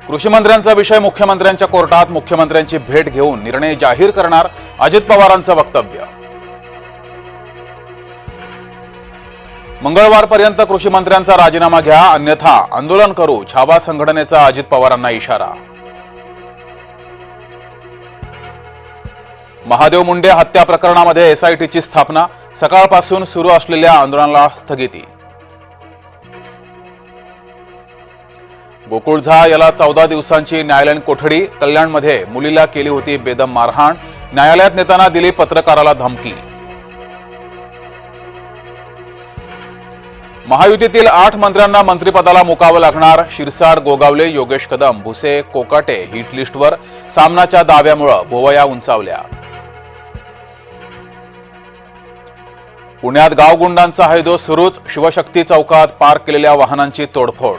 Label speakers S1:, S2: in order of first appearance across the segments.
S1: कृषी मंत्र्यांचा विषय मुख्यमंत्र्यांच्या कोर्टात, मुख्यमंत्र्यांची भेट घेऊन निर्णय जाहीर करणार अजित पवारांचं वक्तव्य। मंगळवारपर्यंत कृषी मंत्र्यांचा राजीनामा घ्या, अन्यथा आंदोलन करू, छावा संघटनेचा अजित पवारांना इशारा। महादेव मुंडे हत्या प्रकरणामध्ये एसआयटीची स्थापना, सकाळपासून सुरू असलेल्या आंदोलनाला स्थगिती। गोकुळ झा याला 14 दिवसांची न्यायालयीन कोठडी, कल्याणमध्ये मुलीला केली होती बेदम मारहाण, न्यायालयात नेताना दिली पत्रकाराला धमकी। महायुतीतील 8 मंत्र्यांना मंत्रिपदाला मुकावं लागणार, शिरसाट, गोगावले, योगेश कदम, भुसे, कोकाटे हिट लिस्टवर, सामनाच्या दाव्यामुळे भोवया उंचावल्या। पुण्यात गावगुंडांचा हैदोस सुरूच, शिवशक्ती चौकात पार्क केलेल्या वाहनांची तोडफोड।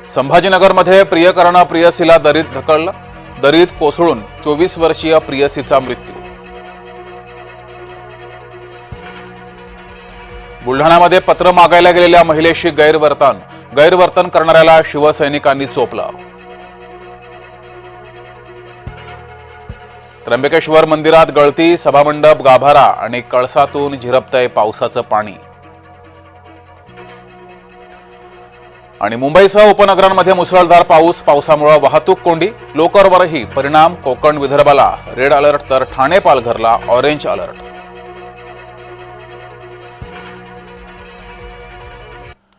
S1: संभाजीनगरमध्ये प्रियकरानं प्रियसीला दरीत ढकललं, दरीत कोसळून 24 वर्षीय प्रियसीचा मृत्यू। बुलढाण्यामध्ये पत्र मागायला गेलेल्या महिलेशी गैरवर्तन करणाऱ्याला शिवसैनिकांनी चोपलं। त्र्यंबकेश्वर मंदिरात गळती, सभामंडप गाभारा आणि कळसातून झिरपतंय पावसाचं पाणी। आणि मुंबईसह उपनगरांमध्ये मुसळधार पाऊस, पावसामुळे वाहतूक कोंडी, लोकलवरही परिणाम, कोकण विदर्भाला रेड अलर्ट तर ठाणे पालघरला ऑरेंज अलर्ट।